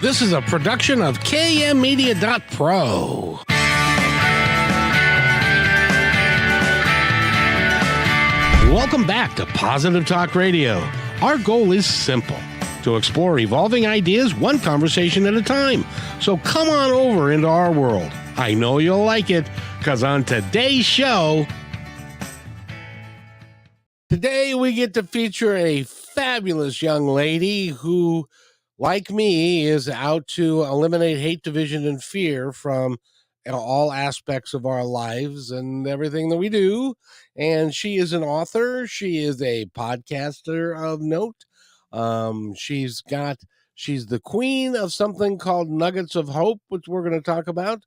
This is a production of KMmedia.pro. Welcome back to Positive Talk Radio. Our goal is simple: to explore evolving ideas one conversation at a time. So come on over into our world. I know you'll like it, because on today's show, today we get to feature a fabulous young lady who, like me, is out to eliminate hate, division, and fear from all aspects of our lives and everything that we do. And she is an author. She is a podcaster of note. She's the queen of something called Nuggets of Hope, which we're going to talk about.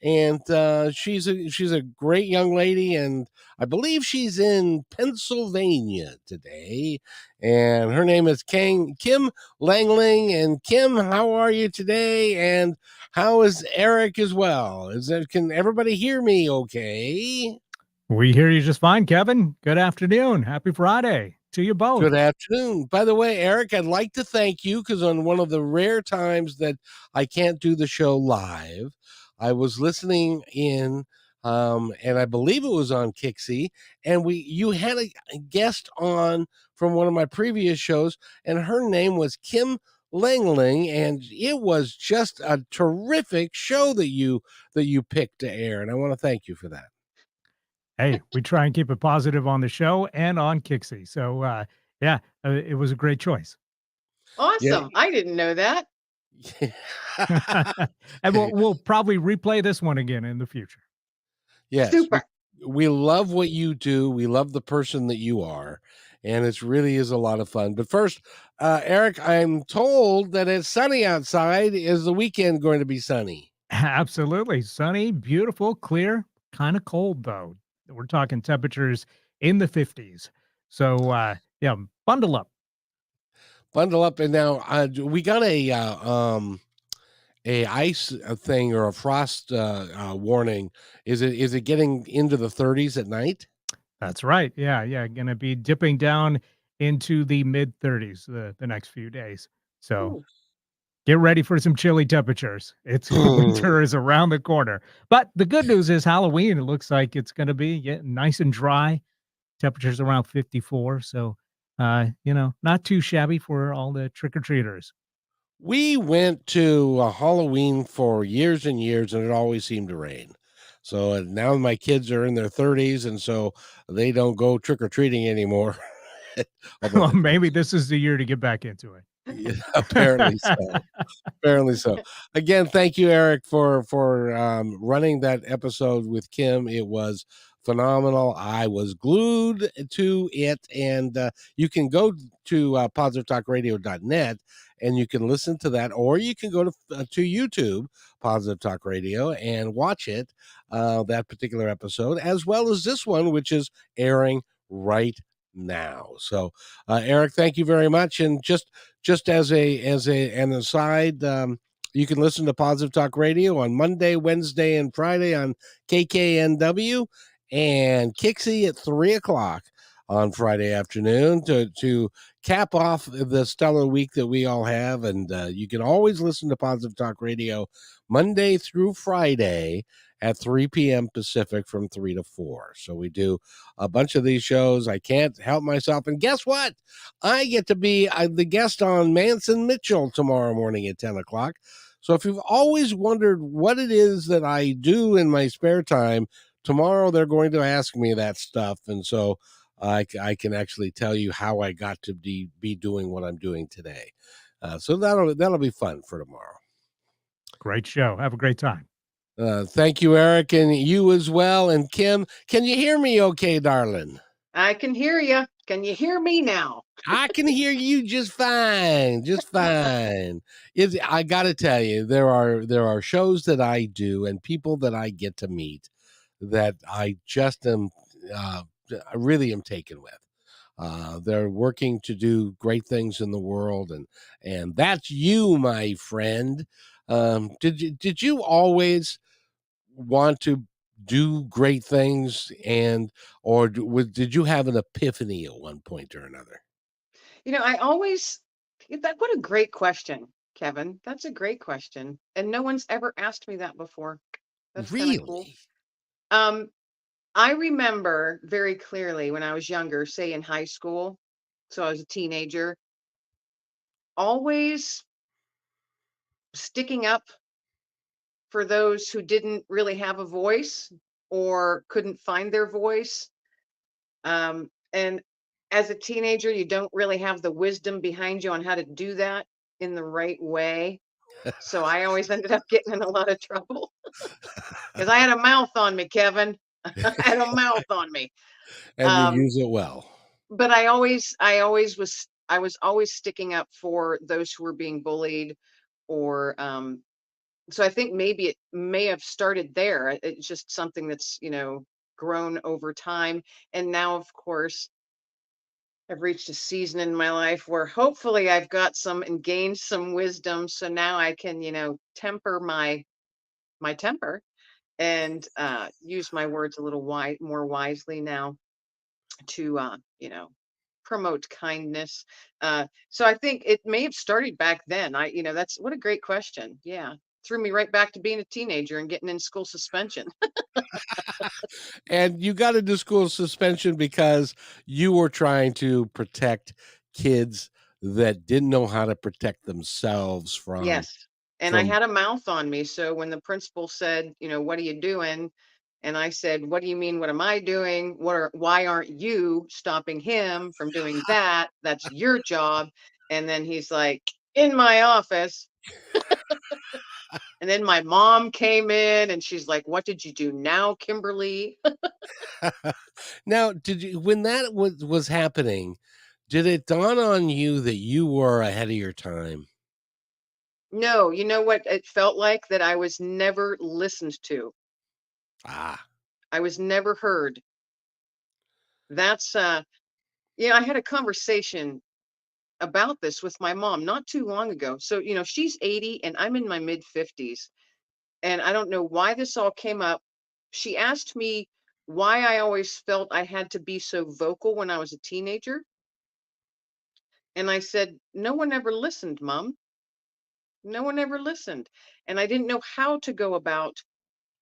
And she's a great young lady, and I believe she's in Pennsylvania today. And her name is Kim Lengling. And Kim, how are you today? And how is Eric as well? Can everybody hear me okay? We hear you just fine, Kevin. Good afternoon. Happy Friday to you both. Good afternoon. By the way, Eric, I'd like to thank you, because on one of the rare times that I can't do the show live, I was listening in, and I believe it was on Kixie, and you had a guest on from one of my previous shows, and her name was Kim Lengling, and it was just a terrific show that you picked to air, and I want to thank you for that. Hey, we try and keep it positive on the show and on Kixie. So, it was a great choice. Awesome. Yeah. I didn't know that. And we'll probably replay this one again in the future. Yes. Super. We love what you do. We love the person that you are. And it really is a lot of fun. But first, Eric, I'm told that it's sunny outside. Is the weekend going to be sunny? Absolutely. Sunny, beautiful, clear, kind of cold, though. We're talking temperatures in the 50s. So, bundle up. Bundle up. And now we got a ice thing or a frost warning. Is it getting into the 30s at night? That's right. Yeah. Going to be dipping down into the mid 30s the next few days. So Ooh. Get ready for some chilly temperatures. It's winter is around the corner. But the good news is Halloween, it looks like it's going to be nice and dry. Temperatures around 54. So, not too shabby for all the trick-or-treaters. We went to Halloween for years and years, and it always seemed to rain. So now my kids are in their 30s, and so they don't go trick-or-treating anymore. Well, maybe this is the year to get back into it. Yeah, apparently so. Again, thank you, Eric, for running that episode with Kim. It was phenomenal. I was glued to it, and you can go to positivetalkradio.net and you can listen to that, or you can go to YouTube, Positive Talk Radio, and watch it, that particular episode, as well as this one, which is airing right now. So Eric, thank you very much. And just as an aside, you can listen to Positive Talk Radio on Monday, Wednesday, and Friday on KKNW, and Kixie at 3:00 on Friday afternoon to cap off the stellar week that we all have. And you can always listen to Positive Talk Radio Monday through Friday at 3 p.m. Pacific from 3 to 4. So we do a bunch of these shows. I can't help myself. And guess what? I get to be the guest on Manson Mitchell tomorrow morning at 10 o'clock. So if you've always wondered what it is that I do in my spare time, tomorrow they're going to ask me that stuff. And so I can actually tell you how I got to be doing what I'm doing today. So that'll be fun for tomorrow. Great show. Have a great time. Thank you, Eric, and you as well. And Kim, can you hear me okay, darling? I can hear you. Can you hear me now? I can hear you just fine, I got to tell you, there are shows that I do and people that I get to meet that I just I really am taken with. They're working to do great things in the world, and that's you, my friend. Did you always want to do great things, or did you have an epiphany at one point or another? What a great question, Kevin. That's a great question. And no one's ever asked me that before. That's kind of cool. Really? Um, I remember very clearly when I was younger, say in high school, so I was a teenager, always sticking up for those who didn't really have a voice or couldn't find their voice. And as a teenager, you don't really have the wisdom behind you on how to do that in the right way. So I always ended up getting in a lot of trouble because I had a mouth on me, Kevin. I had a mouth on me. And you Um, use it well. but I was always sticking up for those who were being bullied or so I think maybe it may have started there. It's just something that's, grown over time. And now, of course, I've reached a season in my life where hopefully I've got some and gained some wisdom. So now I can, temper my temper and use my words a little more wisely now to promote kindness. So I think it may have started back then. That's what a great question. Yeah. Threw me right back to being a teenager and getting in school suspension. And you got into school suspension because you were trying to protect kids that didn't know how to protect themselves Yes. And I from had a mouth on me. So when the principal said, what are you doing? And I said, what do you mean? What am I doing? Why aren't you stopping him from doing that? That's your job. And then he's like, in my office. And then my mom came in and she's like, what did you do now, Kimberly? Now, did you when that was happening, did it dawn on you that you were ahead of your time? No, you know what it felt like? That I was never listened to. Ah, I was never heard. That's I had a conversation about this with my mom not too long ago. So, she's 80 and I'm in my mid 50s. And I don't know why this all came up. She asked me why I always felt I had to be so vocal when I was a teenager. And I said, no one ever listened, Mom. No one ever listened. And I didn't know how to go about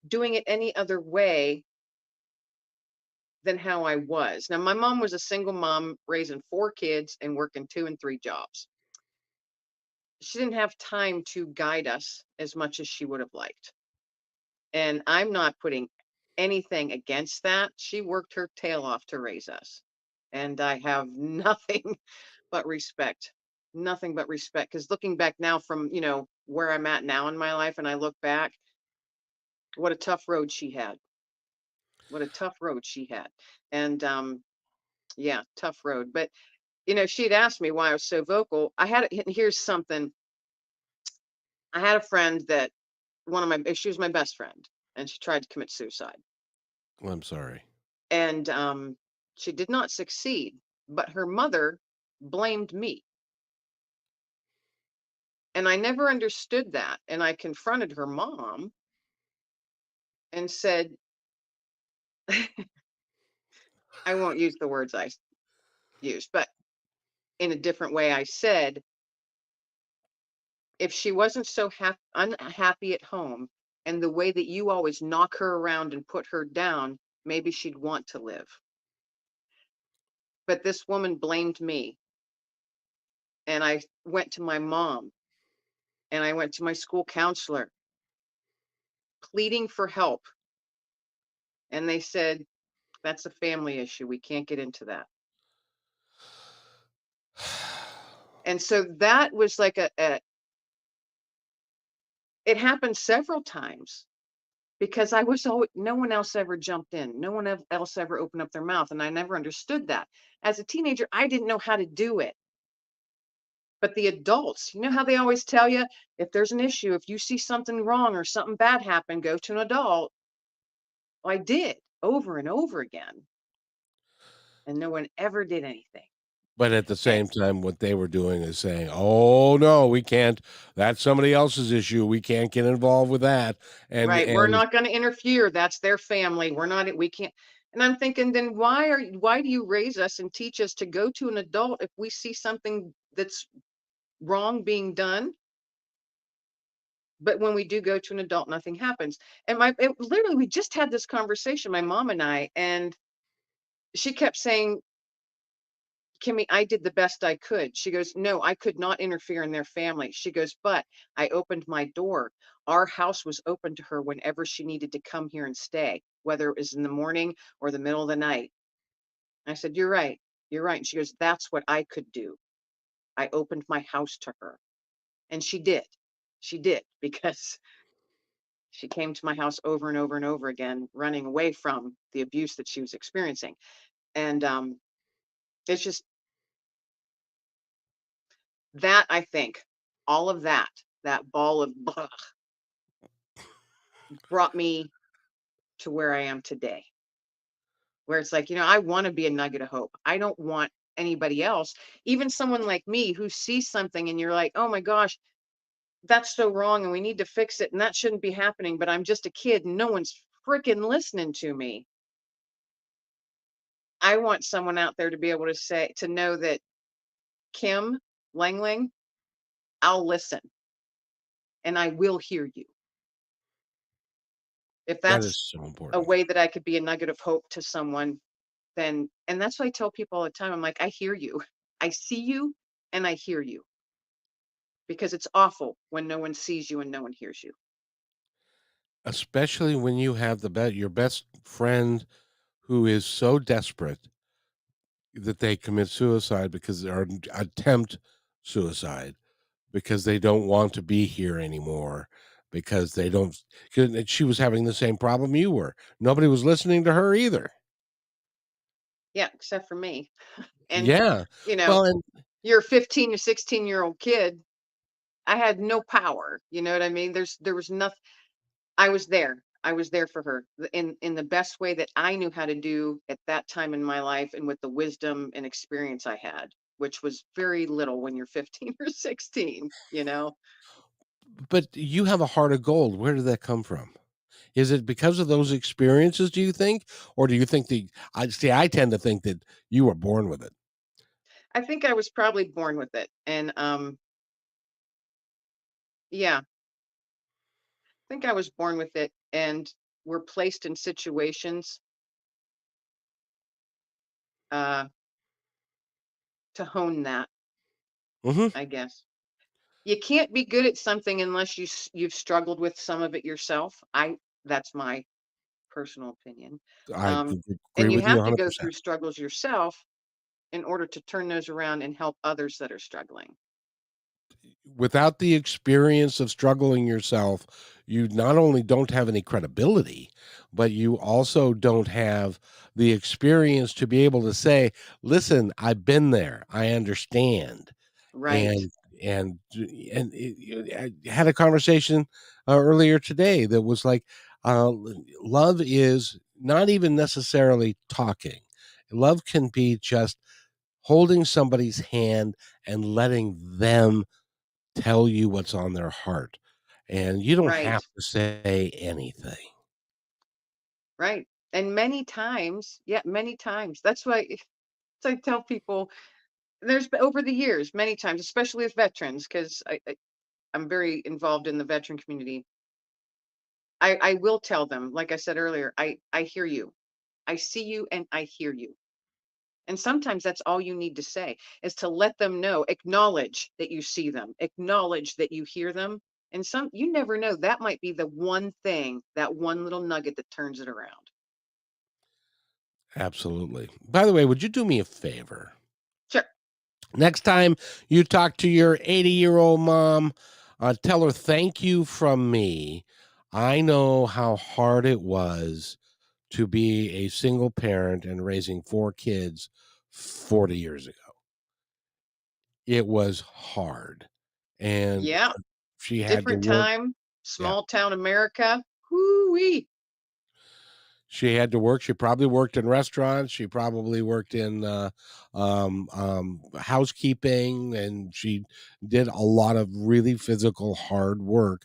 doing it any other way than how I was. Now, my mom was a single mom raising four kids and working two and three jobs. She didn't have time to guide us as much as she would have liked. And I'm not putting anything against that. She worked her tail off to raise us. And I have nothing but respect. Nothing but respect. Because looking back now from, where I'm at now in my life, and I look back, what a tough road she had. What a tough road she had. And yeah, tough road. But she'd asked me why I was so vocal. Here's something. I had a friend that she was my best friend, and she tried to commit suicide. I'm sorry. And she did not succeed, but her mother blamed me. And I never understood that. And I confronted her mom and said, I won't use the words I used, but in a different way, I said, if she wasn't so unhappy at home and the way that you always knock her around and put her down, maybe she'd want to live. But this woman blamed me. And I went to my mom and I went to my school counselor pleading for help. And they said, that's a family issue. We can't get into that. And so that was like it happened several times because no one else ever jumped in. No one else ever opened up their mouth. And I never understood that. As a teenager, I didn't know how to do it. But the adults, you know how they always tell you, if there's an issue, if you see something wrong or something bad happen, go to an adult. Well, I did over and over again. And no one ever did anything. But at the And same time, what they were doing is saying, "Oh no, we can't. That's somebody else's issue. We can't get involved with that." And right, we're and not going to interfere. That's their family. We can't. And I'm thinking, then why do you raise us and teach us to go to an adult if we see something that's wrong being done? But when we do go to an adult, nothing happens. And literally, we just had this conversation, my mom and I, and she kept saying, Kimmy, I did the best I could. She goes, no, I could not interfere in their family. She goes, but I opened my door. Our house was open to her whenever she needed to come here and stay, whether it was in the morning or the middle of the night. I said, you're right. You're right. And she goes, that's what I could do. I opened my house to her. And she did. She did because she came to my house over and over and over again, running away from the abuse that she was experiencing. And it's just that, I think, all of that, that ball of blah, brought me to where I am today, where it's like, I want to be a nugget of hope. I don't want anybody else, even someone like me who sees something and you're like, oh my gosh, that's so wrong and we need to fix it and that shouldn't be happening. But I'm just a kid and no one's freaking listening to me. I want someone out there to be able to say, to know that Kim Lengling, I'll listen and I will hear you. If That is that's so a important. way that I could be a nugget of hope to someone, then, and that's what I tell people all the time. I'm like, I hear you. I see you and I hear you because it's awful when no one sees you and no one hears you. Especially when you have your best friend who is so desperate that they commit suicide because or attempt suicide because they don't want to be here anymore because they don't 'cause she was having the same problem you were. Nobody was listening to her either. Yeah, except for me. And, Yeah. you know, Well, and you're a 15 or 16-year-old kid. I had no power. You know what I mean? There was nothing. I was there. I was there for her in the best way that I knew how to do at that time in my life and with the wisdom and experience I had, which was very little when you're 15 or 16. but you have a heart of gold. Where did that come from? Is it because of those experiences, do you think? Or do you think I tend to think that you were born with it. I think I was probably born with it. And yeah, I think I was born with it and were placed in situations uh to hone that, Mhm. I guess. You can't be good at something unless you've struggled with some of it yourself. That's my personal opinion. I Um, agree and you with you have to go 100%. through struggles yourself in order to turn those around and help others that are struggling. Without the experience of struggling yourself, you not only don't have any credibility, but you also don't have the experience to be able to say, "Listen, I've been there. I understand." Right, And I had a conversation, earlier today that was like, love is not even necessarily talking. Love can be just holding somebody's hand and letting them tell you what's on their heart, and you don't right, have to say anything. right. And many times, yeah, many times. That's why I tell people there's been over the years, many times, especially as veterans, because I'm very involved in the veteran community. I will tell them, like I said earlier, I hear you. I see you and I hear you. And sometimes that's all you need to say is to let them know, acknowledge that you see them, acknowledge that you hear them. And you never know, that might be the one thing, that one little nugget that turns it around. Absolutely. By the way, would you do me a favor? Sure. Next time you talk to your 80-year-old mom, tell her thank you from me. I know how hard it was to be a single parent and raising 4 kids 40 years ago. It was hard, and Yeah. she had to Different work. time, Yeah. small town America. Whoo-wee. She had to work. She probably worked in restaurants. She probably worked in housekeeping, and she did a lot of really physical hard work.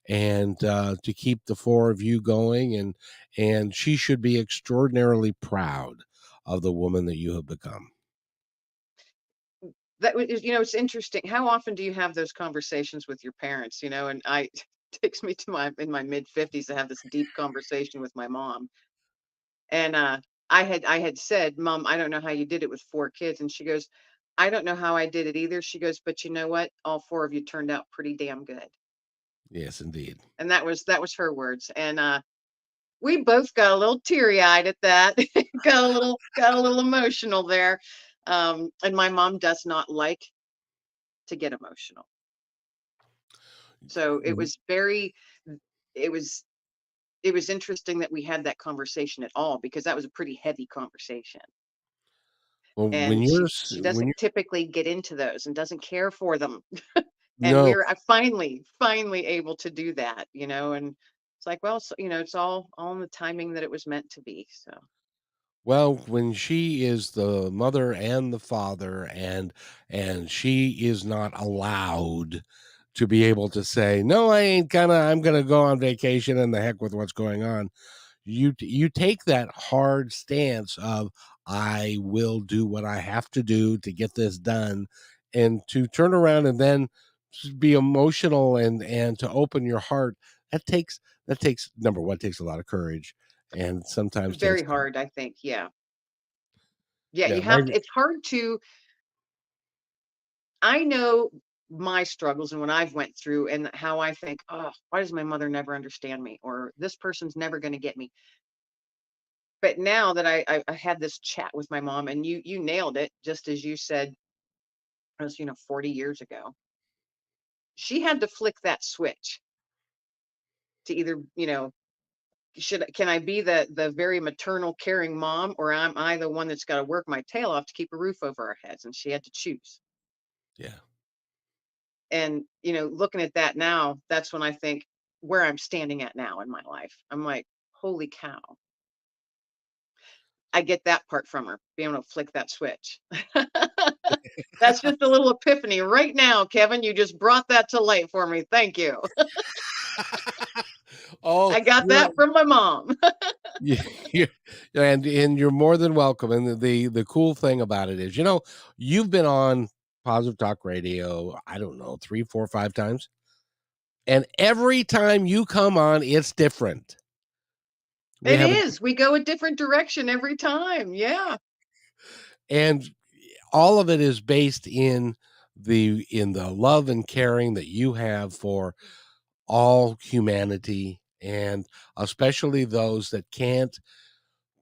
And to keep the 4 of you going, and she should be extraordinarily proud of the woman that you have become. It's interesting. How often do you have those conversations with your parents? And takes me to my in my mid-50s to have this deep conversation with my mom. And I had said, "Mom, I don't know how you did it with 4 kids." And she goes, "I don't know how I did it either." She goes, "But you know what? All 4 of you turned out pretty damn good." Yes, indeed. And that was her words. And we both got a little teary-eyed at that. Got a little emotional there. And my mom does not like to get emotional. So it W- was very it was it was interesting that we had that conversation at all, because that was a pretty heavy conversation. Well, And she when doesn't you're typically get into those and doesn't care for them. And no, finally able to do that, and it's like, well, so, it's all in the timing that it was meant to be. So well, when she is the mother and the father, and she is not allowed to be able to say, "No, I ain't gonna. I'm gonna go on vacation and the heck with what's going on." You take that hard stance of, "I will do what I have to do to get this done," and to turn around and then be emotional and to open your heart. That takes number one, takes a lot of courage, and sometimes takes very hard, I think. Yeah. Yeah, yeah, you my have to, it's hard to, I know my struggles and what I've went through and how I think, oh, why does my mother never understand me? Or this person's never going to get me. But now that I had this chat with my mom, and you nailed it, just as you said, it was, 40 years ago. She had to flick that switch to either, can I be the very maternal, caring mom, or am I the one that's got to work my tail off to keep a roof over our heads? And she had to choose. yeah. And, looking at that now, that's when I think where I'm standing at now in my life. I'm like, holy cow. I get that part from her, being able to flick that switch. That's just a little epiphany right now, Kevin. You just brought that to light for me. Thank you. Oh, I got you're that from my mom. yeah, you and you're more than welcome. And the cool thing about it is, you've been on Positive Talk Radio, I don't know, 3, 4, 5 times, and every time you come on, it's different. We It have a is. We go a different direction every time. Yeah. and all of it is based in the love and caring that you have for all humanity, and especially those that can't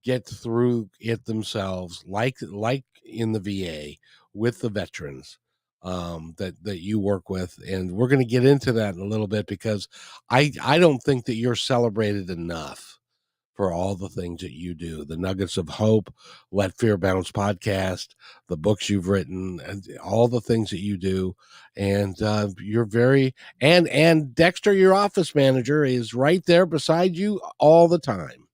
get through it themselves, like in the VA with the veterans that you work with. And we're going to get into that in a little bit, because I don't think that you're celebrated enough for all the things that you do. The Nuggets of Hope, Let Fear Bounce podcast, the books you've written, and all the things that you do. And you're very and Dexter, your office manager, is right there beside you all the time.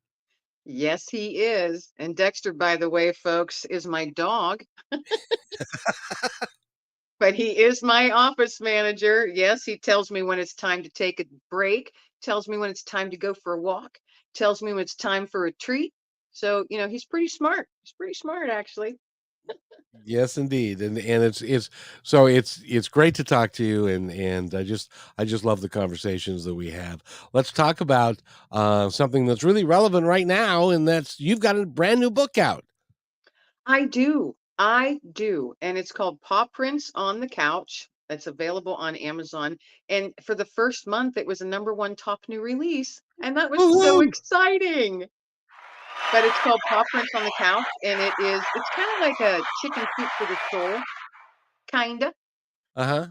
Yes, he is. And Dexter, by the way, folks, is my dog, but he is my office manager. Yes, he tells me when it's time to take a break, tells me when it's time to go for a walk, tells me when it's time for a treat. So, he's pretty smart. He's pretty smart, actually. Yes, indeed, and it's great to talk to you, and I just love the conversations that we have. Let's talk about something that's really relevant right now, and that's you've got a brand new book out. I do. I do. And it's called Paw Prints on the Couch. It's available on Amazon. And for the first month, it was a #1 top new release. And that was so Woohoo! exciting. But it's called Paw Prints on the Couch. And it's kind of like a chicken soup for the soul, kind of. Uh huh.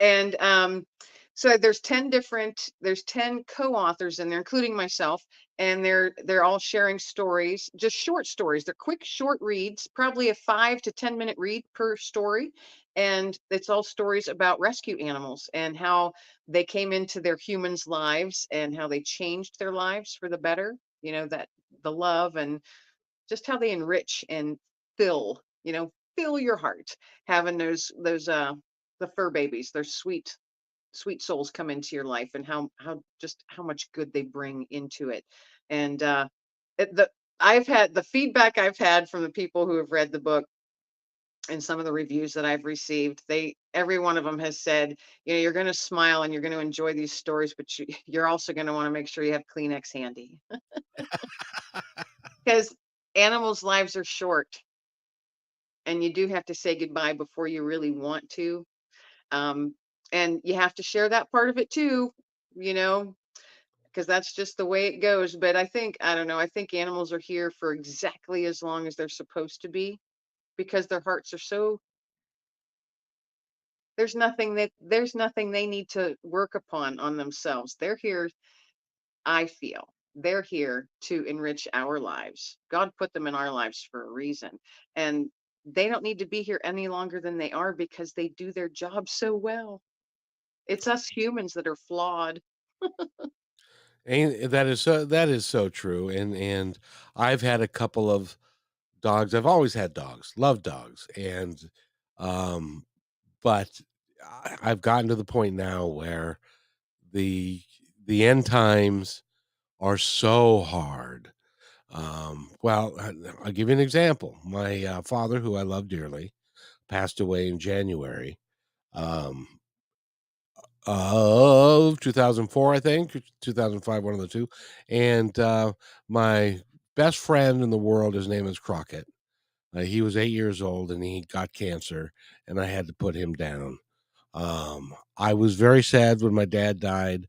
And so there's 10 co-authors in there, including myself, and they're all sharing stories, just short stories. They're quick short reads, probably a 5 to 10 minute read per story. And it's all stories about rescue animals and how they came into their humans' lives and how they changed their lives for the better, that the love, and just how they enrich and fill, fill your heart, having those the fur babies, their sweet souls come into your life, and how much good they bring into it. And it, the I've had the feedback I've had from the people who have read the book and some of the reviews that I've received, every one of them has said, you're going to smile and you're going to enjoy these stories, but you're also going to want to make sure you have Kleenex handy because animals' lives are short, and you do have to say goodbye before you really want to. Um, and you have to share that part of it too, you know, because that's just the way it goes. But I don't know, I think animals are here for exactly as long as they're supposed to be because their hearts are so, there's nothing they need to work upon on themselves. They're here, I feel. They're here to enrich our lives. God put them in our lives for a reason. And they don't need to be here any longer than they are because they do their job so well. It's us humans that are flawed. And that is so true. And I've had a couple of dogs. I've always had dogs, love dogs. And um but I've gotten to the point now where the end times are so hard. Well, I'll give you an example. My father, who I love dearly, passed away in January um, of 2004, I think, 2005, one of the two. And my best friend in the world, his name is Crockett. He was 8 years old and he got cancer, and I had to put him down. I was very sad when my dad died.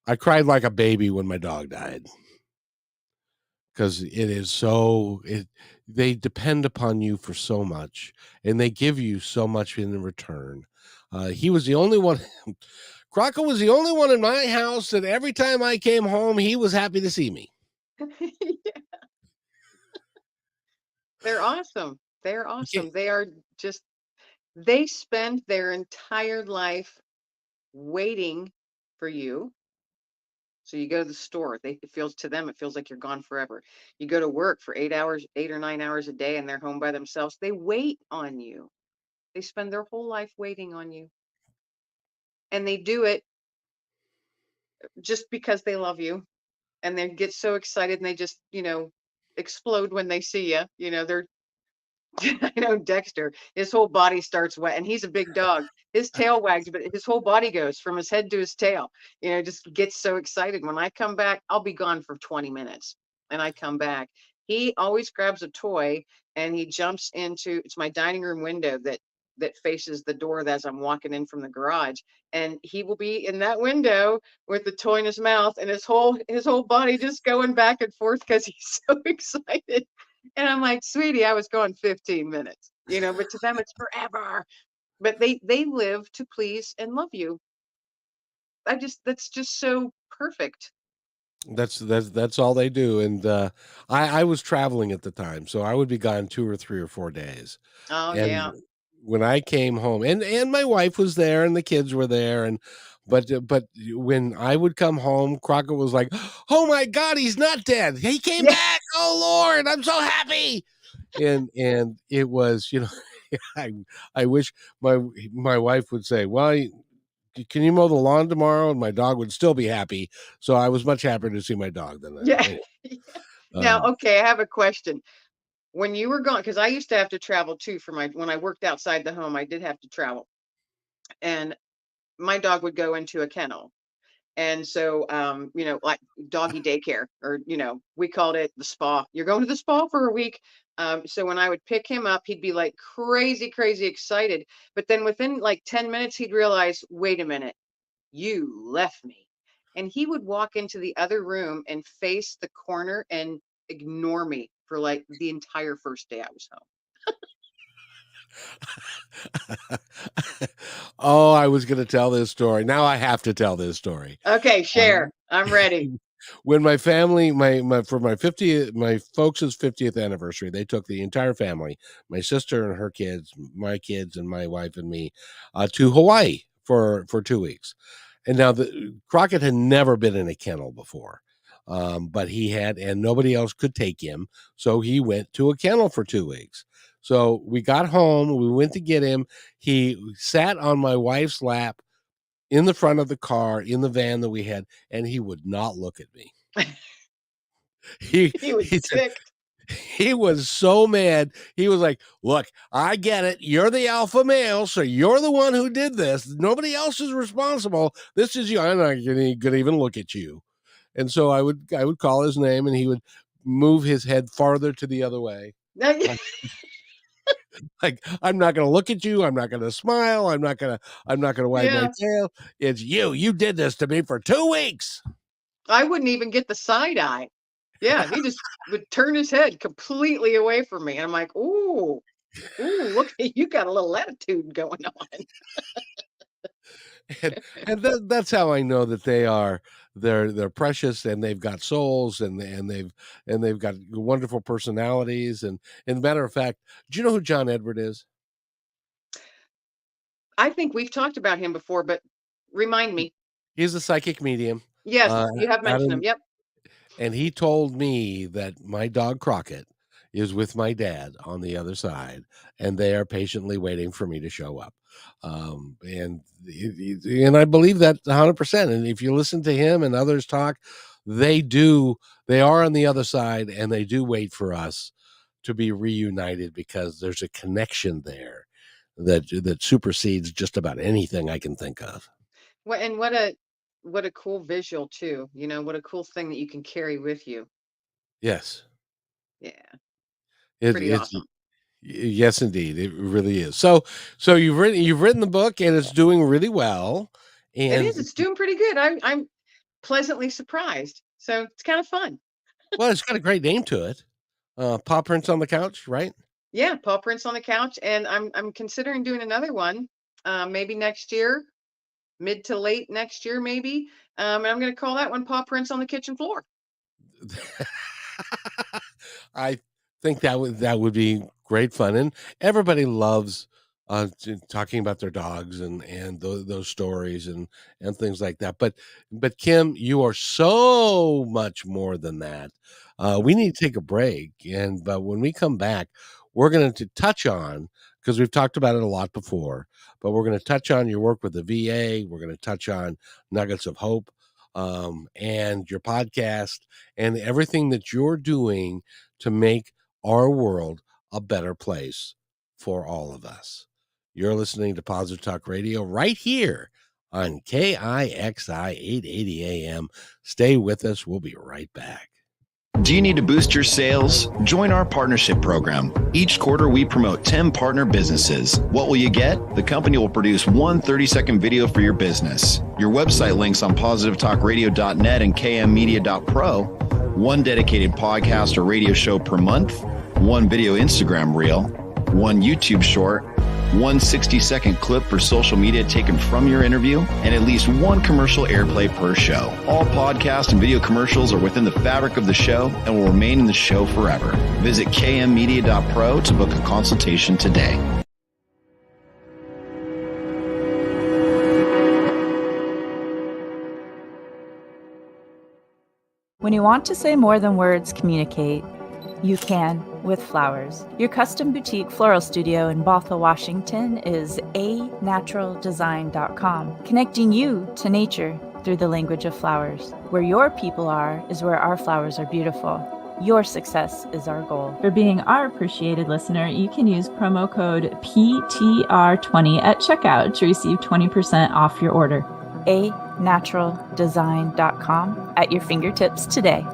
I cried like a baby when my dog died because it is so it they depend upon you for so much, and they give you so much in return. He was the only one. Crocker was the only one in my house that every time I came home, he was happy to see me. They're awesome. They're You can't, awesome. They are just, they spend their entire life waiting for you. So you go to the store, it feels like you're gone forever. You go to work for 8 hours, 8 or 9 hours a day, and they're home by themselves. They wait on you. They spend their whole life waiting on you. And they do it just because they love you. And they get so excited and they just, explode when they see you. They're I know Dexter, his whole body starts wet, and he's a big dog. His tail wags, but his whole body goes from his head to his tail. Just gets so excited. When I come back, I'll be gone for 20 minutes. And I come back. He always grabs a toy and he jumps into, it's my dining room window that faces the door as I'm walking in from the garage. And he will be in that window with the toy in his mouth and his whole body just going back and forth because he's so excited. And I'm like, sweetie, I was going 15 minutes, but to them it's forever. But they live to please and love you. That's just so perfect. that's all they do. And I was traveling at the time, so I would be gone 2 or 3 or 4 days. Oh And yeah. when I came home, and my wife was there, and the kids were there, and but when I would come home, Crocker was like, "Oh my God, he's not dead! He came Yeah. back! Oh Lord, I'm so happy!" And it was, I I wish my wife would say, "Well, can you mow the lawn tomorrow?" And my dog would still be happy. So I was much happier to see my dog than that. Yeah. Anyway, Now, um, okay, I have a question. When you were gone, because I used to have to travel too for when I worked outside the home, I did have to travel. And my dog would go into a kennel. And so, like doggy daycare, or, we called it the spa. You're going to the spa for a week. So when I would pick him up, he'd be like crazy, crazy excited. But then within like 10 minutes, he'd realize, wait a minute, you left me. And he would walk into the other room and face the corner and ignore me for like the entire first day I was home. oh, I was going to tell this story. Now I have to tell this story. Okay, share. Um, I'm ready. when my family, for my 50th, my folks' 50th anniversary, they took the entire family, my sister and her kids, my kids, and my wife and me, to Hawaii for 2 weeks. And now the Crockett had never been in a kennel before, but he had, and nobody else could take him, so he went to a kennel for 2 weeks. So we got home, we went to get him. He sat on my wife's lap in the front of the car in the van that we had, and he would not look at me. He He was he said ticked. He was so mad. He was like, look, I get it. You're the alpha male, so you're the one who did this. Nobody else is responsible. This is you. I'm not going to even look at you. And so I would call his name, and he would move his head farther to the other way. Like, I'm not going to look at you. I'm not going to smile. I'm not going to wag my tail. It's you. You did this to me for 2 weeks. I wouldn't even get the side eye. Yeah, he just would turn his head completely away from me. And I'm like, ooh, look, you got a little attitude going on. and that's how I know that they're precious, and they've got souls, and they've got wonderful personalities. And matter of fact, do you know who John Edward is? I think we've talked about him before, but remind me. He's a psychic medium. Yes, you have mentioned him. Yep. And he told me that my dog Crockett is with my dad on the other side, and they are patiently waiting for me to show up. And I believe that 100%. And if you listen to him and others talk, they are on the other side, and they do wait for us to be reunited, because there's a connection there that supersedes just about anything I can think of. Well, and what a cool visual too. What a cool thing that you can carry with you. Yes. Yeah. It's awesome. Yes, indeed, it really is. So you've written the book, and it's doing really well. And it is. It's doing pretty good. I'm pleasantly surprised. So it's kind of fun. Well, it's got a great name to it. Paw Prints on the Couch, right? Yeah, Paw Prints on the Couch, and I'm considering doing another one, maybe next year, mid to late next year, maybe. And I'm going to call that one Paw Prints on the Kitchen Floor. I think that would be great fun, and everybody loves talking about their dogs and those stories and things like that. But Kim, you are so much more than that. We need to take a break, but when we come back, we're going to touch on, because we've talked about it a lot before, but we're going to touch on your work with the VA. We're going to touch on Nuggets of Hope, and your podcast, and everything that you're doing to make our world a better place for all of us. You're listening to Positive Talk Radio right here on KIXI 880 AM. Stay with us. We'll be right back. Do you need to boost your sales? Join our partnership program. Each quarter, we promote 10 partner businesses. What will you get? The company will produce one 30-second video for your business. Your website links on positivetalkradio.net and kmmedia.pro. One dedicated podcast or radio show per month. One video Instagram reel. One YouTube short. One 60-second clip for social media taken from your interview, and at least one commercial airplay per show. All podcast and video commercials are within the fabric of the show and will remain in the show forever. Visit kmmedia.pro to book a consultation today. When you want to say more than words communicate, you can with flowers. Your custom boutique floral studio in Bothell, Washington is anaturaldesign.com, connecting you to nature through the language of flowers. Where your people are is where our flowers are beautiful. Your success is our goal. For being our appreciated listener, you can use promo code PTR20 at checkout to receive 20% off your order. anaturaldesign.com at your fingertips today.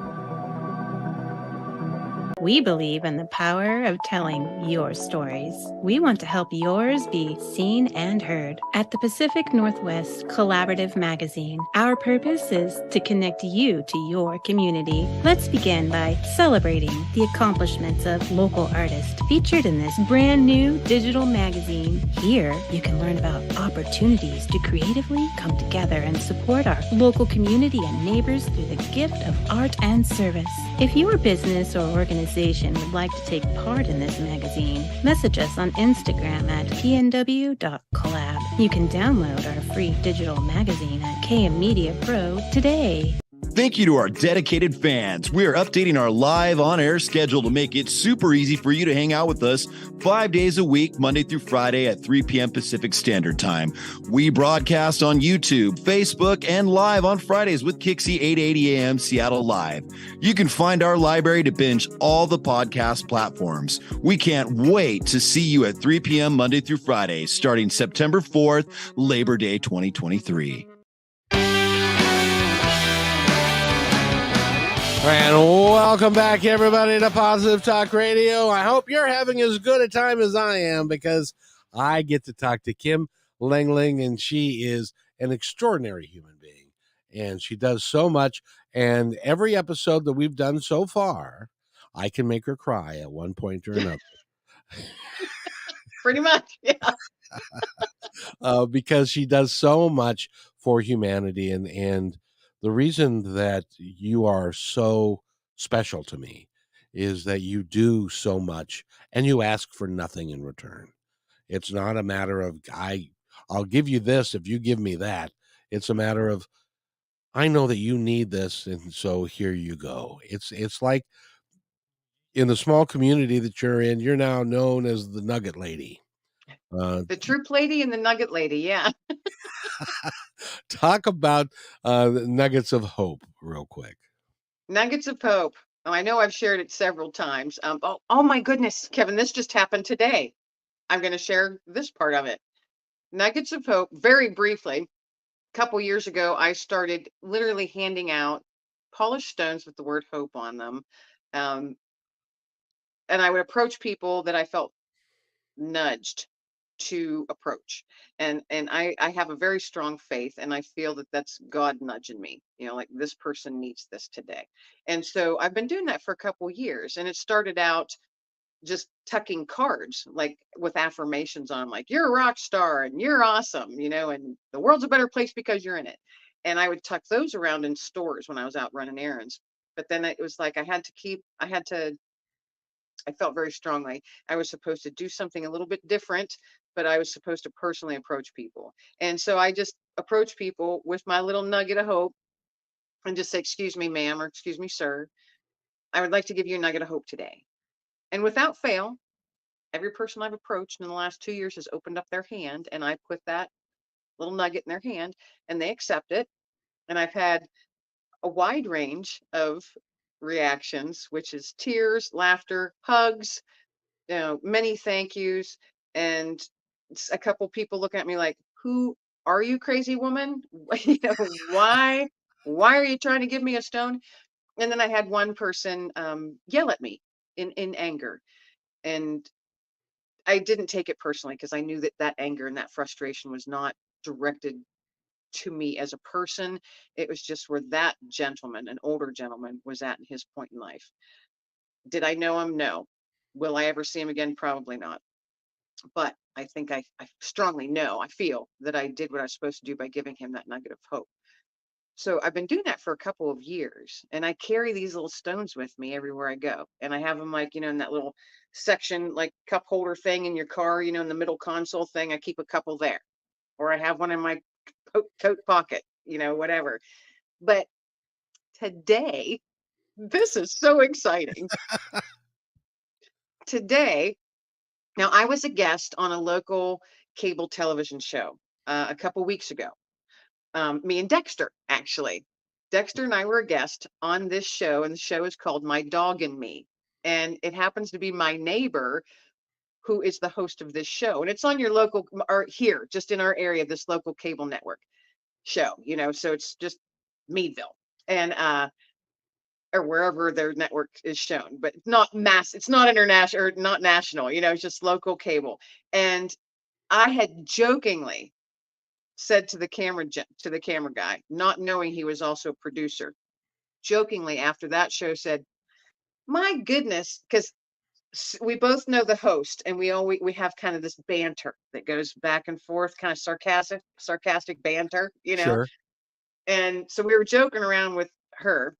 We believe in the power of telling your stories. We want to help yours be seen and heard. At the Pacific Northwest Collaborative Magazine, our purpose is to connect you to your community. Let's begin by celebrating the accomplishments of local artists featured in this brand new digital magazine. Here, you can learn about opportunities to creatively come together and support our local community and neighbors through the gift of art and service. If your business or organization would like to take part in this magazine, message us on Instagram at pnw.collab. You can download our free digital magazine at KM Media Pro today. Thank you to our dedicated fans. We are updating our live on-air schedule to make it super easy for you to hang out with us 5 days a week, Monday through Friday at 3 p.m. Pacific Standard Time. We broadcast on YouTube, Facebook, and live on Fridays with Kixie 8:80 a.m. Seattle Live. You can find our library to binge all the podcast platforms. We can't wait to see you at 3 p.m. Monday through Friday, starting September 4th, Labor Day 2023. And welcome back, everybody, to Positive Talk Radio. I hope you're having as good a time as I am, because I get to talk to Kim Lengling, and she is an extraordinary human being, and she does so much. And every episode that we've done so far, I can make her cry at one point or another. Pretty much, yeah. Because she does so much for humanity, and the reason that you are so special to me is that you do so much and you ask for nothing in return. It's not a matter of I'll give you this if you give me that. It's a matter of, I know that you need this, and so here you go. It's like in the small community that you're in, you're now known as the Nugget Lady. The Troop Lady and the Nugget Lady, yeah. Talk about nuggets of hope real quick. Nuggets of Hope. Oh, I know I've shared it several times. Oh my goodness, Kevin, this just happened today. I'm going to share this part of it. Nuggets of Hope, very briefly. A couple years ago, I started literally handing out polished stones with the word hope on them. And I would approach people that I felt nudged to approach. And I have a very strong faith, and I feel that that's God nudging me, like this person needs this today. And so I've been doing that for a couple years, and it started out just tucking cards like with affirmations on, like, you're a rock star and you're awesome, and the world's a better place because you're in it. And I would tuck those around in stores when I was out running errands. But then it was like I felt very strongly I was supposed to do something a little bit different, but I was supposed to personally approach people. And so I just approach people with my little nugget of hope and just say, excuse me, ma'am, or excuse me, sir, I would like to give you a nugget of hope today. And without fail, every person I've approached in the last 2 years has opened up their hand, and I put that little nugget in their hand, and they accept it. And I've had a wide range of reactions, which is tears, laughter, hugs, many thank yous, and a couple people looking at me like, "Who are you, crazy woman? Why are you trying to give me a stone?" And then I had one person yell at me in anger, and I didn't take it personally because I knew that that anger and that frustration was not directed to me as a person. It was just where that gentleman, an older gentleman, was at in his point in life. Did I know him? No. Will I ever see him again? Probably not. But I think I strongly know, I feel that I did what I was supposed to do by giving him that nugget of hope. So I've been doing that for a couple of years, and I carry these little stones with me everywhere I go. And I have them, like, in that little section, like cup holder thing in your car, in the middle console thing. I keep a couple there, or I have one in my coat pocket, whatever. But today, this is so exciting. Today, now I was a guest on a local cable television show a couple weeks ago. Me and Dexter, actually. Dexter and I were a guest on this show, and the show is called My Dog and Me. And it happens to be my neighbor who is the host of this show. And it's on your local, or here, just in our area, this local cable network show, so it's just Meadville and or wherever their network is shown, but it's not international or not national, it's just local cable. And I had jokingly said to the camera guy, not knowing he was also a producer, jokingly after that show said, my goodness, because we both know the host, and we have kind of this banter that goes back and forth, kind of sarcastic banter, Sure. And so we were joking around with her.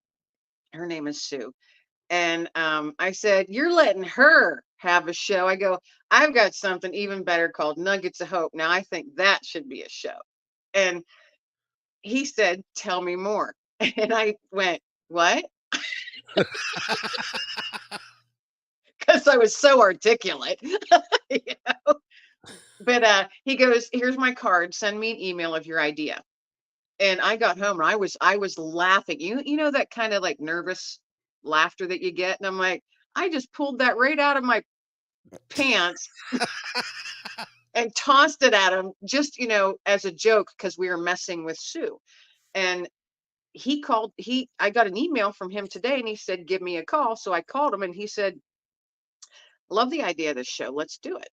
Her name is Sue. And I said, you're letting her have a show. I go, I've got something even better called Nuggets of Hope. Now I think that should be a show. And he said, tell me more. And I went, what? Because I was so articulate. You know? But he goes, here's my card. Send me an email of your idea. And I got home and I was laughing. You know that kind of like nervous laughter that you get? And I'm like, I just pulled that right out of my pants and tossed it at him just, as a joke because we were messing with Sue. And I got an email from him today and he said, give me a call. So I called him and he said, love the idea of this show. Let's do it.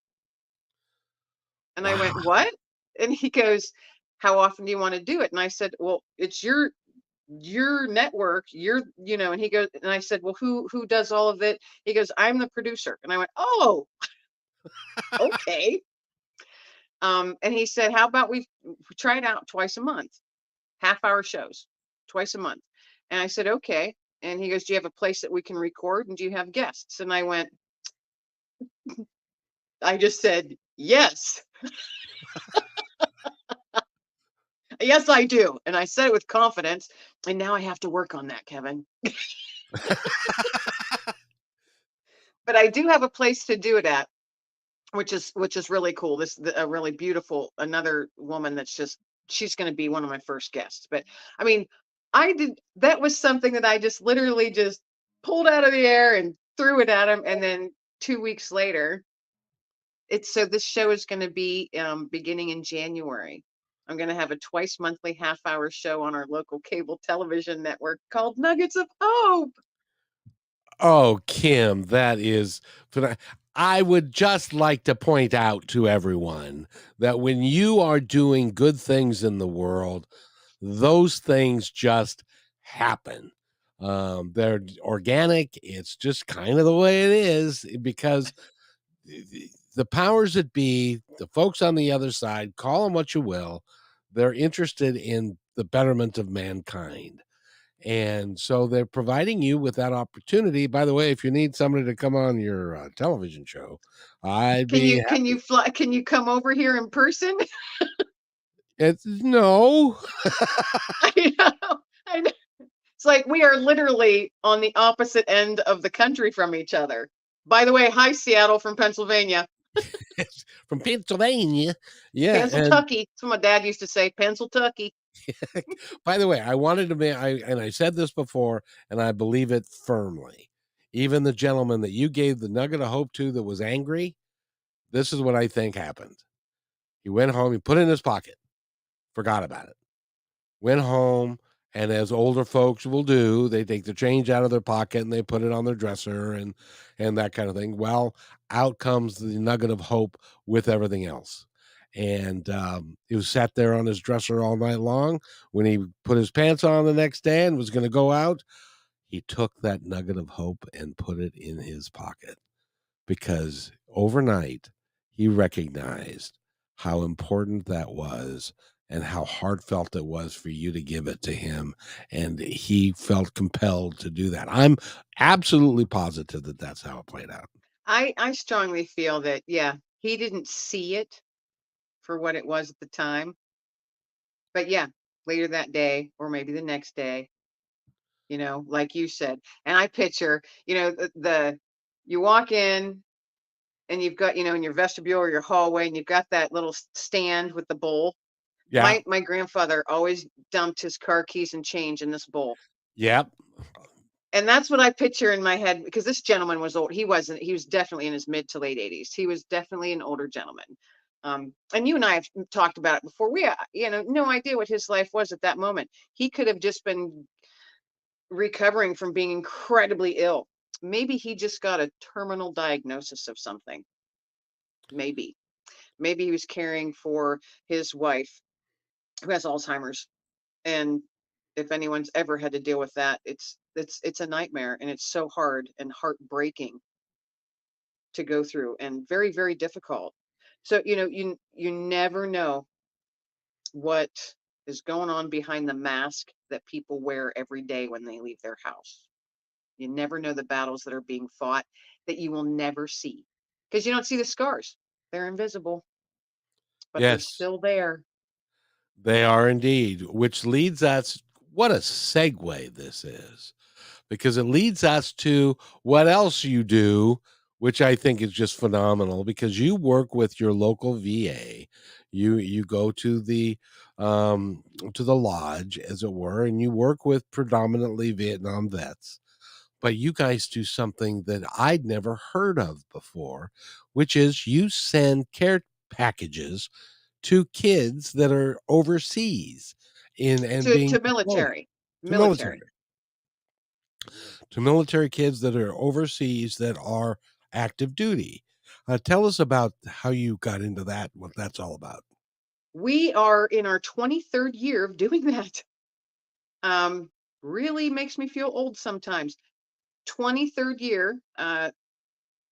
And I went, Wow. what? And he goes, how often do you want to do it? And I said, well, it's your network, and he goes, and I said, well, who does all of it? He goes, I'm the producer. And I went, oh, okay. And he said, how about we try it out twice a month, half-hour shows, twice a month. And I said, okay. And he goes, do you have a place that we can record? And do you have guests? And I just said, yes. Yes, I do. And I said it with confidence. And now I have to work on that, Kevin. But I do have a place to do it at, which is really cool. A really beautiful, another woman she's going to be one of my first guests. But I mean, that was something that I just literally just pulled out of the air and threw it at him. And then 2 weeks later, this show is going to be beginning in January. I'm going to have a twice monthly half-hour show on our local cable television network called Nuggets of Hope. Oh, Kim, that is. I would just like to point out to everyone that when you are doing good things in the world, those things just happen. They're organic. It's just kind of the way it is because the powers that be, the folks on the other side, call them what you will, they're interested in the betterment of mankind. And so they're providing you with that opportunity. By the way, if you need somebody to come on your television show, I'd be Can you fly? Can you come over here in person? It's no. I know. I know. It's like we are literally on the opposite end of the country from each other. By the way, hi Seattle from Pennsylvania. From Pennsylvania. Yeah. Pennsyltucky. That's what my dad used to say, Pennsyltucky. By the way, I wanted to be, I said this before, and I believe it firmly. Even the gentleman that you gave the nugget of hope to that was angry, this is what I think happened. He went home, he put it in his pocket, forgot about it. Went home, and as older folks will do, they take the change out of their pocket and they put it on their dresser and that kind of thing. Well, out comes the nugget of hope with everything else. And he was sat there on his dresser all night long. When he put his pants on the next day and was going to go out, he took that nugget of hope and put it in his pocket because overnight he recognized how important that was and how heartfelt it was for you to give it to him. And he felt compelled to do that. I'm absolutely positive that that's how it played out. I strongly feel that, yeah, he didn't see it for what it was at the time. But yeah, later that day, or maybe the next day, like you said. And I picture, you walk in and you've got, in your vestibule or your hallway, and you've got that little stand with the bowl. Yeah. My grandfather always dumped his car keys and change in this bowl. Yep. And that's what I picture in my head, because this gentleman was old. He was definitely in his mid to late 80s. He was definitely an older gentleman. And you and I have talked about it before. We, no idea what his life was at that moment. He could have just been recovering from being incredibly ill. Maybe he just got a terminal diagnosis of something. Maybe he was caring for his wife who has Alzheimer's. And if anyone's ever had to deal with that, it's a nightmare, and it's so hard and heartbreaking to go through, and very, very difficult. So, you never know what is going on behind the mask that people wear every day when they leave their house. You never know the battles that are being fought that you will never see, because you don't see the scars. They're invisible, but they're Yes, still there. they are indeed, which leads us what a segue this is, because it leads us to what else you do, which I think is just phenomenal, because you work with your local VA. You go to the lodge, as it were, and you work with predominantly Vietnam vets. But you guys do something that I'd never heard of before, which is you send care packages to kids that are overseas and being To deployed, to military, military. to military kids that are overseas that are active duty. Tell us about how you got into that, what that's all about. We are in our 23rd year of doing that. Um, really makes me feel old sometimes. 23rd year.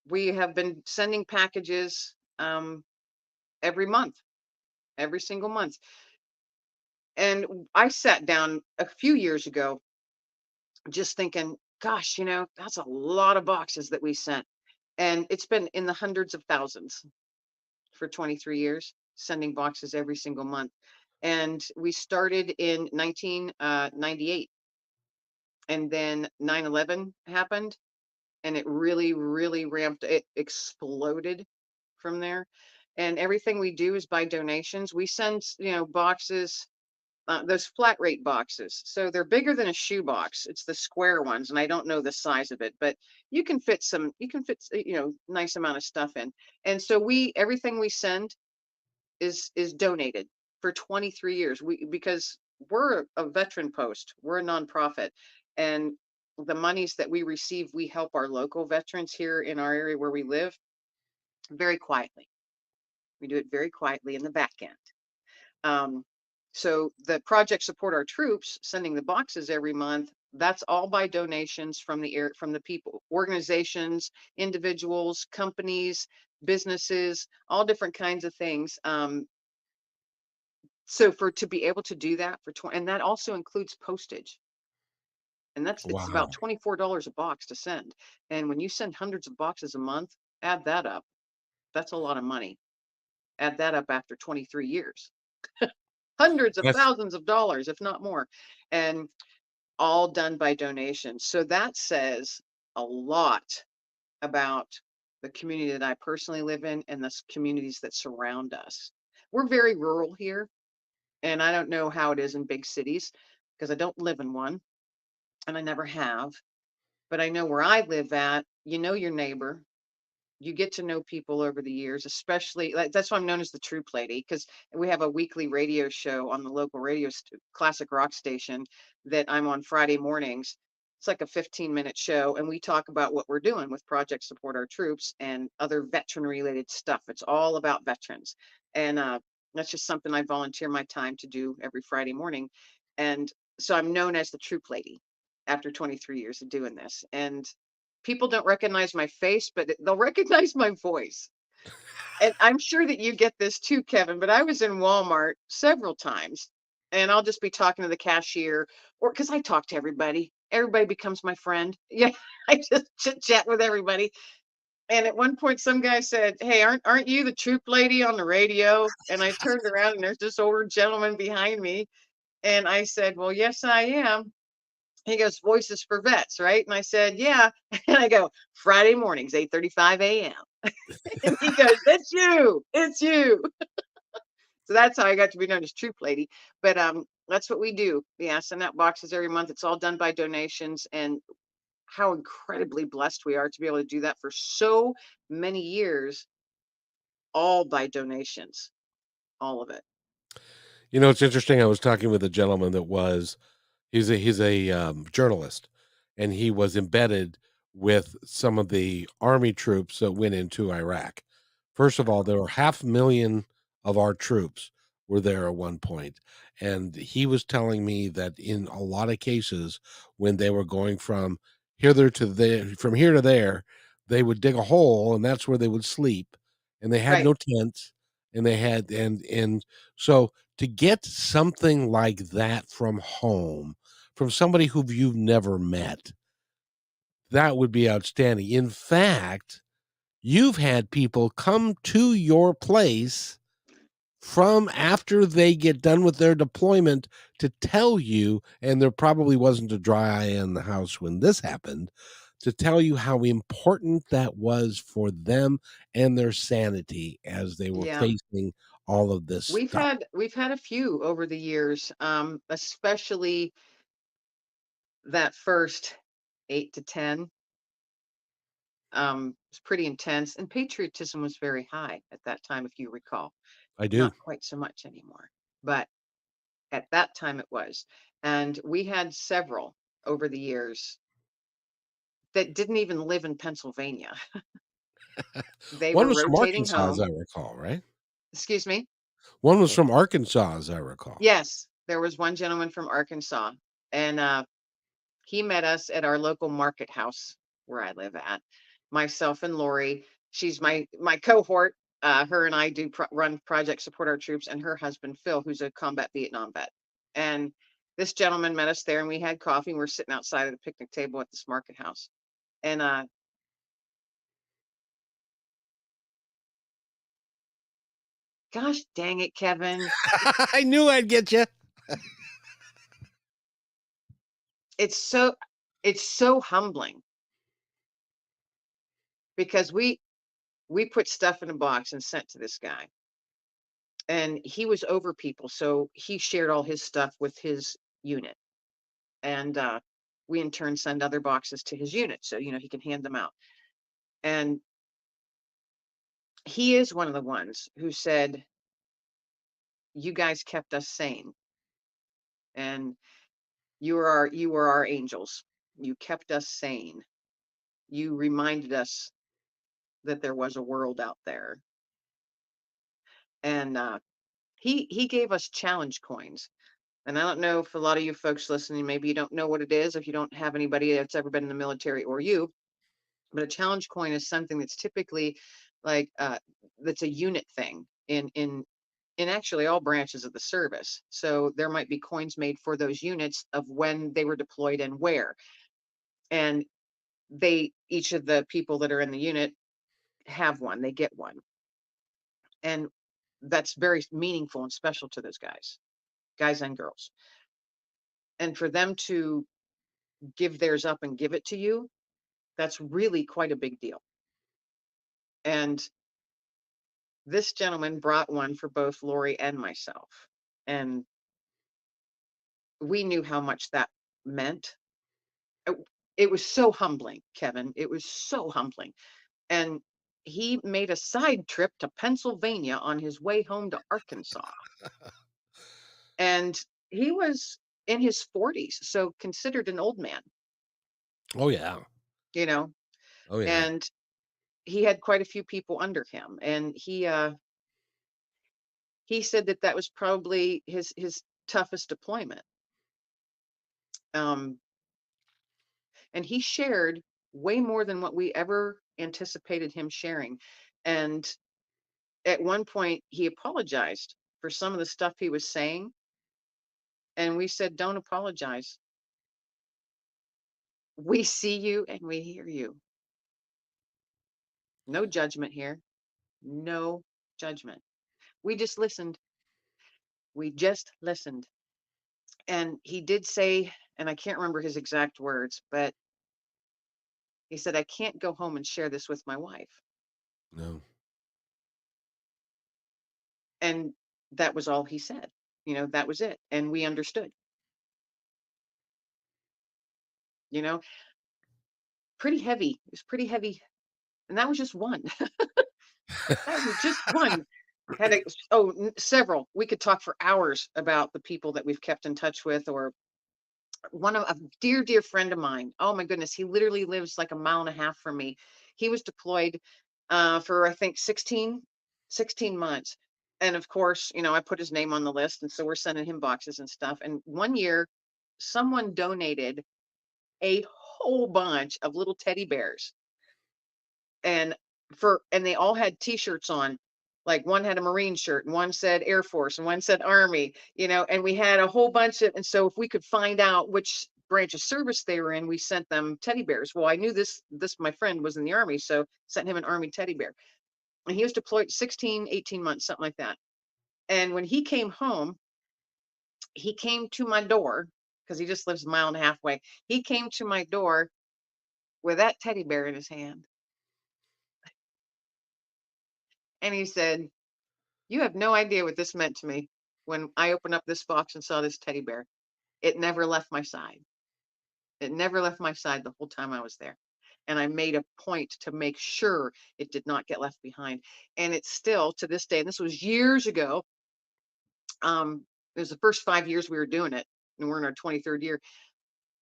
We have been sending packages every month, every single month. And I sat down a few years ago just thinking, gosh, that's a lot of boxes that we sent. And it's been in the hundreds of thousands for 23 years, sending boxes every single month. And we started in 1998. And then 9/11 happened, and it really, really ramped, it exploded from there. And everything we do is by donations. We send, boxes, those flat rate boxes. So they're bigger than a shoe box. It's the square ones, and I don't know the size of it, but you can fit, nice amount of stuff in. And so everything we send is donated for 23 years. Because we're a veteran post, we're a nonprofit, and the monies that we receive, we help our local veterans here in our area where we live very quietly. We do it very quietly in the back end. Um, so the project Support Our Troops, sending the boxes every month, that's all by donations from from the people, organizations, individuals, companies, businesses, all different kinds of things. So to be able to do that and that also includes postage. And it's about Wow. $24 a box to send. And when you send hundreds of boxes a month, add that up. That's a lot of money. Add that up after 23 years. Hundreds of That's thousands of dollars, if not more. And all done by donations. So that says a lot about the community that I personally live in and the communities that surround us. We're very rural here, and I don't know how it is in big cities because I don't live in one and I never have. But I know where I live at, you know your neighbor, you get to know people over the years, especially that's why I'm known as the Troop Lady, because we have a weekly radio show on the local classic rock station that I'm on Friday mornings. It's like a 15-minute show, and we talk about what we're doing with Project Support Our Troops and other veteran related stuff. It's all about veterans. And that's just something I volunteer my time to do every Friday morning. And so I'm known as the Troop Lady after 23 years of doing this. And people don't recognize my face, but they'll recognize my voice. And I'm sure that you get this too, Kevin, but I was in Walmart several times, and I'll just be talking to the cashier, or because I talk to everybody. Everybody becomes my friend. Yeah, I just chit chat with everybody. And at one point, some guy said, "Hey, aren't you the troop lady on the radio?" And I turned around, and there's this older gentleman behind me. And I said, "Well, yes, I am." He goes, "Voices for Vets, right?" And I said, "Yeah." And I go, "Friday mornings, 8:35 a.m." And he goes, "It's you. It's you." So that's how I got to be known as Troop Lady. But that's what we do. Yeah, send out boxes every month. It's all done by donations, and how incredibly blessed we are to be able to do that for so many years, all by donations, all of it. it's interesting. I was talking with a gentleman that was he's a journalist, and he was embedded with some of the army troops that went into Iraq. First of all, there were 500,000 of our troops were there at one point, and he was telling me that in a lot of cases, when they were going from here to there, they would dig a hole, and that's where they would sleep, and they had Right. no tents, and they had and so to get something like that from home, from somebody who you've never met, that would be outstanding. In fact, you've had people come to your place from after they get done with their deployment to tell you, and there probably wasn't a dry eye in the house when this happened, to tell you how important that was for them and their sanity as they were Yeah. facing all of this stuff. We've had a few over the years, especially that first 8 to 10. Was pretty intense, and patriotism was very high at that time, if you recall. I do. Not quite so much anymore, but at that time it was. And we had several over the years that didn't even live in Pennsylvania. They One were was from rotating Arkansas, as I home. recall, right? Excuse me? One was from Arkansas, as I recall. Yes, there was one gentleman from Arkansas, and he met us at our local market house where I live at. Myself and Lori, she's my cohort. Her and I do run Project Support Our Troops, and her husband Phil, who's a combat Vietnam vet. And this gentleman met us there, and we had coffee. And we're sitting outside of the picnic table at this market house, and gosh dang it, Kevin, I knew I'd get you. it's so it's so humbling because we put stuff in a box and sent to this guy, and he was over people, so he shared all his stuff with his unit, and we in turn send other boxes to his unit, so he can hand them out. And he is one of the ones who said, "You guys kept us sane, and you were our angels. You kept us sane. You reminded us that there was a world out there." And he gave us challenge coins. And I don't know if a lot of you folks listening, maybe you don't know what it is if you don't have anybody that's ever been in the military or you, but a challenge coin is something that's typically like that's a unit thing in actually all branches of the service. So there might be coins made for those units of when they were deployed and where. And each of the people that are in the unit have one, they get one. And that's very meaningful and special to those guys and girls. And for them to give theirs up and give it to you, that's really quite a big deal. And this gentleman brought one for both Lori and myself. And we knew how much that meant. It, it was so humbling, Kevin. It was so humbling. And he made a side trip to Pennsylvania on his way home to Arkansas. And he was in his 40s, so considered an old man, Oh yeah. you know, Oh yeah. and he had quite a few people under him. And he said that that was probably his toughest deployment. Um, and he shared way more than what we ever anticipated him sharing. And at one point, he apologized for some of the stuff he was saying. And we said, "Don't apologize. We see you and we hear you. No judgment here. No judgment. We just listened. We just listened." And he did say, and I can't remember his exact words, but he said, "I can't go home and share this with my wife." No. And that was all he said. That was it. And we understood, you know, pretty heavy. It was pretty heavy. And that was just one. That was just one. Several. We could talk for hours about the people that we've kept in touch with, or one of a dear friend of mine. Oh my goodness, he literally lives like a mile and a half from me. He was deployed for I think 16 months. And of course, I put his name on the list, and so we're sending him boxes and stuff. And one year, someone donated a whole bunch of little teddy bears, and they all had t-shirts on. Like one had a Marine shirt, and one said Air Force, and one said Army, and we had a whole bunch of, and so if we could find out which branch of service they were in, we sent them teddy bears. Well, I knew this my friend was in the Army, so sent him an Army teddy bear. And he was deployed 16, 18 months, something like that. And when he came home, he came to my door because he just lives a mile and a half away. He came to my door with that teddy bear in his hand. And he said, "You have no idea what this meant to me when I opened up this box and saw this teddy bear. It never left my side. It never left my side the whole time I was there. And I made a point to make sure it did not get left behind." And it's still to this day, and this was years ago. It was the first 5 years we were doing it, and we're in our 23rd year.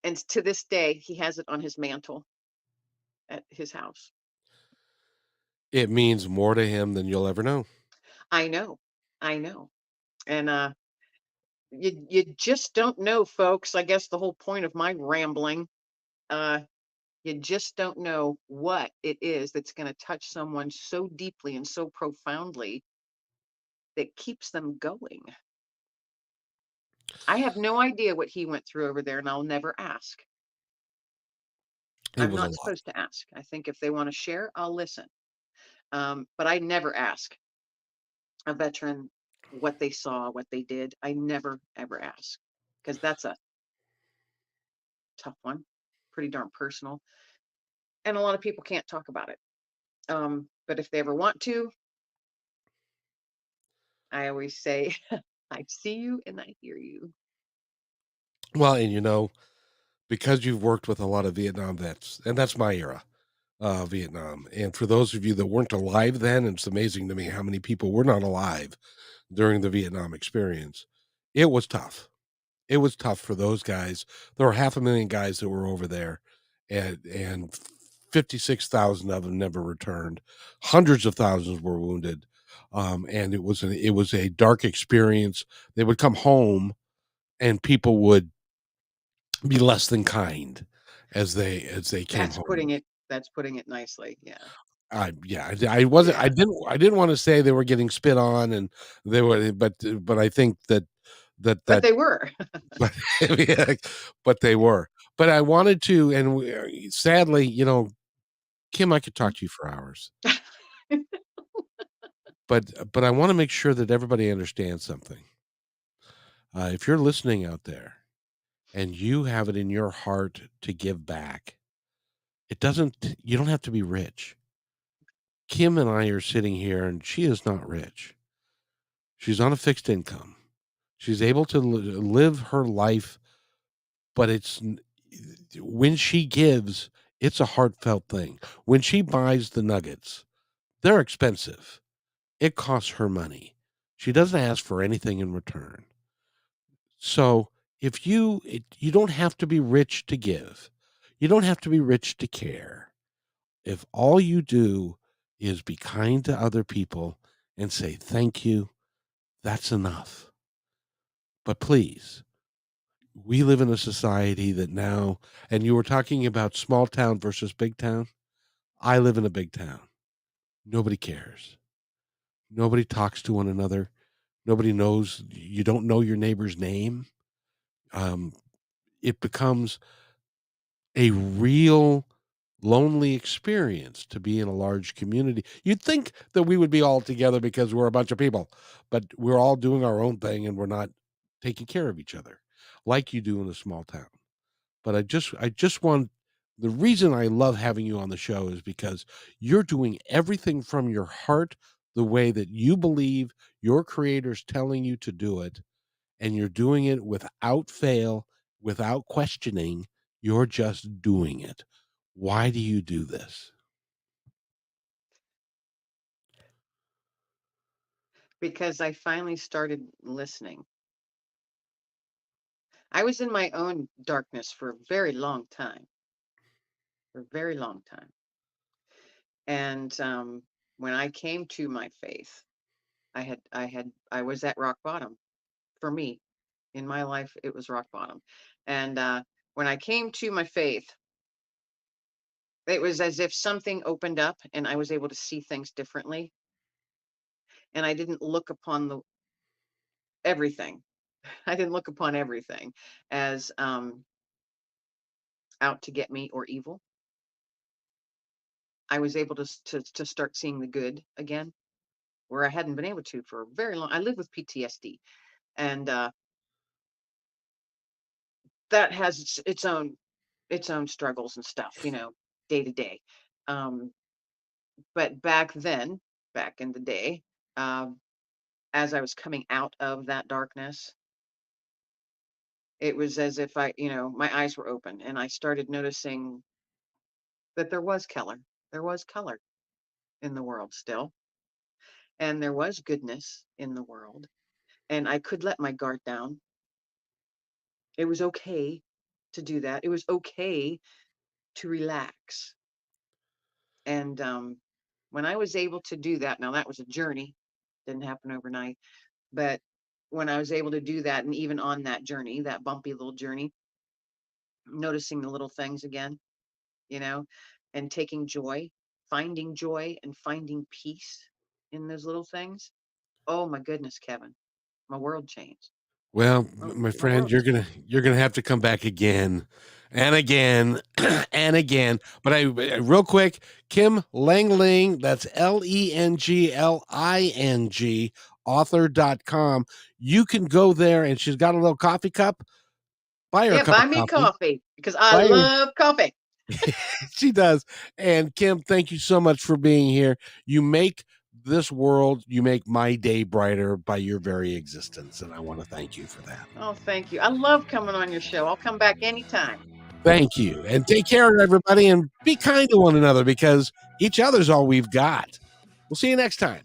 And to this day, he has it on his mantle at his house. It means more to him than you'll ever know. I know. I know. And you just don't know, folks. I guess the whole point of my rambling, uh, you just don't know what it is that's going to touch someone so deeply and so profoundly that keeps them going. I have no idea what he went through over there, and I'll never ask. It I'm was a not lot. supposed to ask. I think if they want to share, I'll listen. But I never ask a veteran what they saw, what they did. I never, ever ask because that's a tough one, pretty darn personal. And a lot of people can't talk about it. But if they ever want to, I always say, I see you and I hear you. Well, and because you've worked with a lot of Vietnam vets, and that's my era, Vietnam. And for those of you that weren't alive then, it's amazing to me how many people were not alive during the Vietnam experience. It was tough. It was tough for those guys. There were 500,000 guys that were over there, and 56,000 of them never returned. Hundreds of thousands were wounded, and it was a dark experience. They would come home, and people would be less than kind as they came That's home. putting it nicely. Yeah. I wasn't. I Yeah. didn't want to say they were getting spit on, and they were, but I think But that they were. but yeah, but they were. But I wanted to, and sadly, Kim, I could talk to you for hours, but I want to make sure that everybody understands something. If you're listening out there and you have it in your heart to give back, you don't have to be rich. Kim and I are sitting here, and she is not rich. She's on a fixed income. She's able to live her life, but when she gives, it's a heartfelt thing. When she buys the nuggets, they're expensive. It costs her money. She doesn't ask for anything in return. So you don't have to be rich to give. You don't have to be rich to care. If all you do is be kind to other people and say thank you, that's enough. But please, we live in a society that now, and you were talking about small town versus big town. I live in a big town. Nobody cares. Nobody talks to one another. Nobody knows. You don't know your neighbor's name. Um, it becomes a real lonely experience to be in a large community. You'd think that we would be all together because we're a bunch of people, but we're all doing our own thing and we're not taking care of each other like you do in a small town. But I just want the reason I love having you on the show is because you're doing everything from your heart the way that you believe your creator's telling you to do it, and you're doing it without fail, without questioning. You're just doing it. Why do you do this? Because I finally started listening. I was in my own darkness for a very long time, for a very long time. And when I came to my faith, I was at rock bottom for me in my life. It was rock bottom. And when I came to my faith, it was as if something opened up and I was able to see things differently. And I didn't look upon the everything. I didn't look upon everything as out to get me or evil. I was able to start seeing the good again. where I hadn't been able to for a very long. I live with PTSD, and that has its own struggles and stuff, day to day. Um, but back then, back in the day, um, as I was coming out of that darkness, it was as if my eyes were open and I started noticing that there was color. There was color in the world still, and there was goodness in the world, and I could let my guard down. It was okay to do that. It was okay to relax. And when I was able to do that, now that was a journey, didn't happen overnight, but when I was able to do that, and even on that journey, that bumpy little journey, noticing the little things again, you know, and taking joy and finding peace in those little things. Oh my goodness, Kevin, my world changed. Well, My, my my friend, world just changed. you're gonna have to come back again and again and again. But real quick, Kim Lengling, that's Lengling, author.com. You can go there, and she's got a little coffee cup. Buy her a Yeah, cup buy of me coffee. coffee because I Buy her love coffee. She does. And Kim, thank you so much for being here. You make this world, you make my day brighter by your very existence. And I want to thank you for that. Oh, thank you. I love coming on your show. I'll come back anytime. Thank you. And take care, everybody, and be kind to one another because each other's all we've got. We'll see you next time.